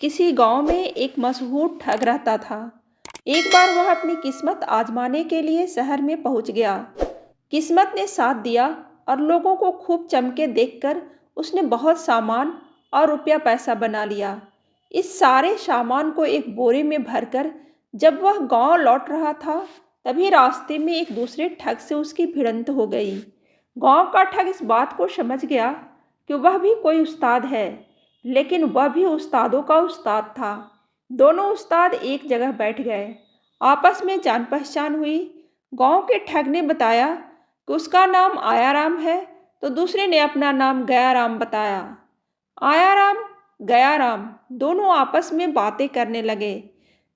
किसी गांव में एक मशहूर ठग रहता था। एक बार वह अपनी किस्मत आजमाने के लिए शहर में पहुंच गया। किस्मत ने साथ दिया और लोगों को खूब चमके देखकर उसने बहुत सामान और रुपया पैसा बना लिया। इस सारे सामान को एक बोरे में भरकर जब वह गांव लौट रहा था, तभी रास्ते में एक दूसरे ठग से उसकी भिड़ंत हो गई। गांव का ठग इस बात को समझ गया कि वह भी कोई उस्ताद है, लेकिन वह भी उस्तादों का उस्ताद था। दोनों उस्ताद एक जगह बैठ गए। आपस में जान पहचान हुई। गांव के ठग ने बताया कि उसका नाम आयाराम है, तो दूसरे ने अपना नाम गयाराम बताया। आयाराम, गयाराम दोनों आपस में बातें करने लगे।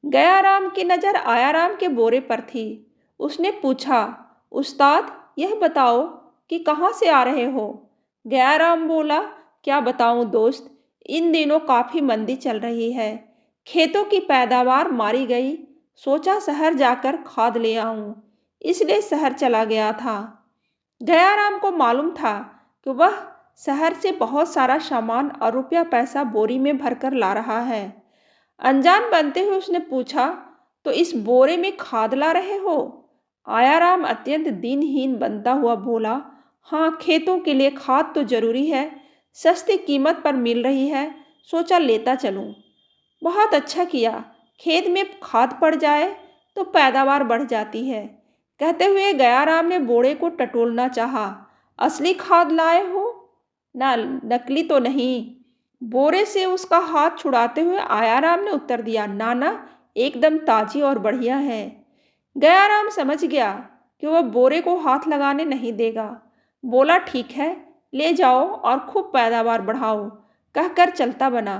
गयाराम की नज़र आयाराम के बोरे पर थी। उसने पूछा, उस्ताद, यह बताओ कि कहाँ से आ रहे हो? गयाराम बोला, क्या बताऊं दोस्त, इन दिनों काफ़ी मंदी चल रही है। खेतों की पैदावार मारी गई। सोचा शहर जाकर खाद ले आऊं, इसलिए शहर चला गया था। गयाराम को मालूम था कि वह शहर से बहुत सारा सामान और रुपया पैसा बोरी में भरकर ला रहा है। अनजान बनते हुए उसने पूछा, तो इस बोरे में खाद ला रहे हो? आयाराम अत्यंत दीनहीन बनता हुआ बोला, हाँ, खेतों के लिए खाद तो जरूरी है। सस्ती कीमत पर मिल रही है, सोचा लेता चलूं। बहुत अच्छा किया, खेत में खाद पड़ जाए तो पैदावार बढ़ जाती है। कहते हुए गयाराम ने बोरे को टटोलना चाहा। असली खाद लाए हो ना, नकली तो नहीं? बोरे से उसका हाथ छुड़ाते हुए आयाराम ने उत्तर दिया, नाना, एकदम ताजी और बढ़िया है। गयाराम समझ गया कि वह बोरे को हाथ लगाने नहीं देगा। बोला, ठीक है, ले जाओ और खूब पैदावार बढ़ाओ, कहकर चलता बना।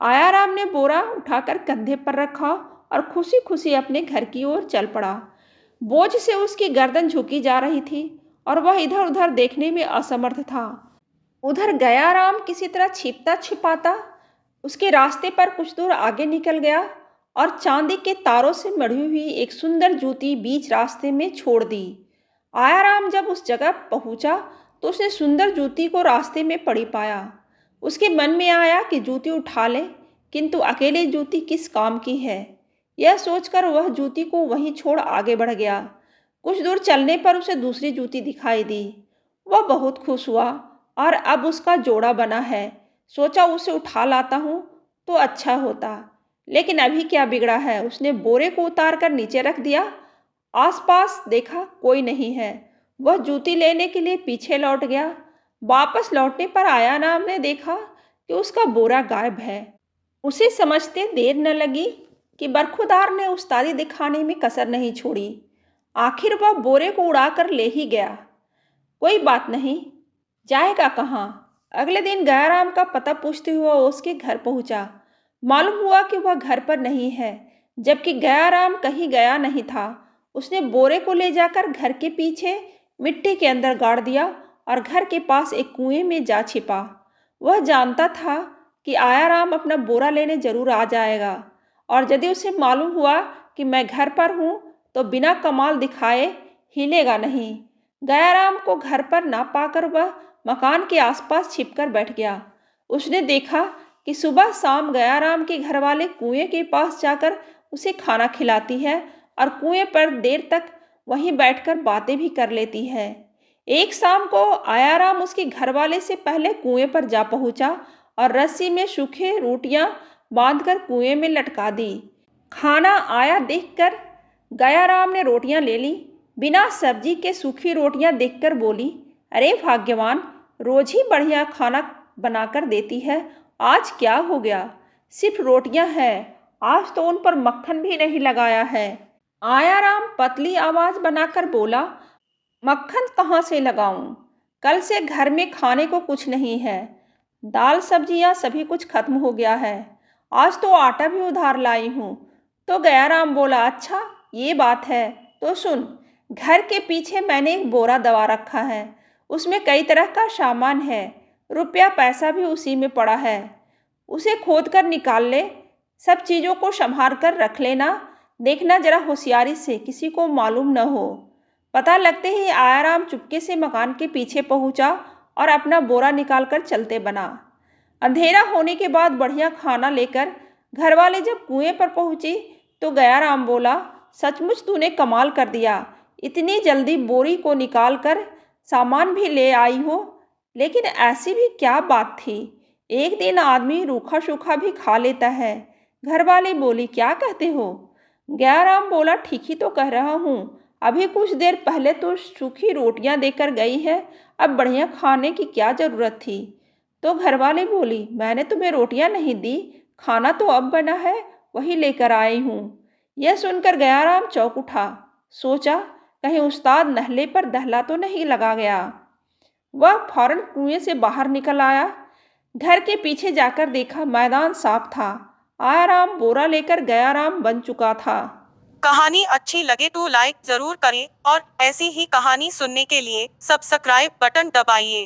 आयाराम ने बोरा उठाकर कंधे पर रखा और खुशी खुशी अपने घर की ओर चल पड़ा। बोझ से उसकी गर्दन झुकी जा रही थी और वह इधर उधर देखने में असमर्थ था। उधर गयाराम किसी तरह छिपता छिपाता उसके रास्ते पर कुछ दूर आगे निकल गया और चांदी के तारों से मढ़ी हुई एक सुंदर जूती बीच रास्ते में छोड़ दी। आयाराम जब उस जगह पहुंचा तो उसने सुंदर जूती को रास्ते में पड़ी पाया। उसके मन में आया कि जूती उठा ले, किंतु अकेले जूती किस काम की है। यह सोचकर वह जूती को वहीं छोड़ आगे बढ़ गया। कुछ दूर चलने पर उसे दूसरी जूती दिखाई दी। वह बहुत खुश हुआ और अब उसका जोड़ा बना है। सोचा उसे उठा लाता हूँ तो अच्छा होता, लेकिन अभी क्या बिगड़ा है। उसने बोरे को उतार कर नीचे रख दिया। आसपास देखा, कोई नहीं है। वह जूती लेने के लिए पीछे लौट गया। वापस लौटने पर आयाराम ने देखा कि उसका बोरा गायब है। उसे समझते देर न लगी कि बरखुरदार ने उस्तादी दिखाने में कसर नहीं छोड़ी। आखिर वह बोरे को उड़ाकर ले ही गया। कोई बात नहीं, जाएगा कहाँ। अगले दिन गयाराम का पता पूछते हुए उसके घर पहुंचा। मालूम हुआ कि वह घर पर नहीं है, जबकि गयाराम कहीं गया नहीं था। उसने बोरे को ले जाकर घर के पीछे मिट्टी के अंदर गाड़ दिया और घर के पास एक कुएं में जा छिपा। वह जानता था कि आयाराम अपना बोरा लेने जरूर आ जाएगा, और यदि उसे मालूम हुआ कि मैं घर पर हूँ तो बिना कमाल दिखाए हिलेगा नहीं। गयाराम को घर पर ना पाकर वह मकान के आसपास छिपकर बैठ गया। उसने देखा कि सुबह शाम गयाराम के घर वाले कुएं के पास जाकर उसे खाना खिलाती है और कुएं पर देर तक वहीं बैठकर बातें भी कर लेती है। एक शाम को आयाराम उसके घर वाले से पहले कुएं पर जा पहुंचा और रस्सी में सूखे रोटियां बांधकर कुएं में लटका दी। खाना आया देखकर गयाराम ने रोटियां ले ली। बिना सब्जी के सूखी रोटियां देखकर बोली, अरे भाग्यवान, रोज ही बढ़िया खाना बनाकर देती है, आज क्या हो गया? सिर्फ रोटियां हैं, आज तो उन पर मक्खन भी नहीं लगाया है। आयाराम पतली आवाज बनाकर बोला, मक्खन कहाँ से लगाऊं? कल से घर में खाने को कुछ नहीं है। दाल सब्जियां सभी कुछ खत्म हो गया है। आज तो आटा भी उधार लाई हूँ। तो गयाराम बोला, अच्छा ये बात है, तो सुन, घर के पीछे मैंने एक बोरा दबा रखा है। उसमें कई तरह का सामान है, रुपया पैसा भी उसी में पड़ा है। उसे खोद कर निकाल ले, सब चीज़ों को संभाल कर रख लेना। देखना जरा होशियारी से, किसी को मालूम न हो। पता लगते ही आयाराम चुपके से मकान के पीछे पहुंचा और अपना बोरा निकाल कर चलते बना। अंधेरा होने के बाद बढ़िया खाना लेकर घरवाले जब कुएं पर पहुंचे तो गयाराम बोला, सचमुच तूने कमाल कर दिया। इतनी जल्दी बोरी को निकाल कर सामान भी ले आई हो। लेकिन ऐसी भी क्या बात थी? एक दिन आदमी रूखा सूखा भी खा लेता है। घरवाली बोली, क्या कहते हो? गयाराम बोला, ठीक ही तो कह रहा हूँ। अभी कुछ देर पहले तो सूखी रोटियां देकर गई है, अब बढ़िया खाने की क्या जरूरत थी? तो घरवाली बोली, मैंने तुम्हें रोटियां नहीं दी, खाना तो अब बना है, वही लेकर आई हूँ। यह सुनकर गयाराम चौंक उठा। सोचा, कहीं उस्ताद नहले पर दहला तो नहीं लगा गया। वह फौरन कुएं से बाहर निकल आया। घर के पीछे जाकर देखा, मैदान साफ था। आराम बोरा लेकर गयाराम बन चुका था। कहानी अच्छी लगे तो लाइक जरूर करें और ऐसी ही कहानी सुनने के लिए सब्सक्राइब बटन दबाइए।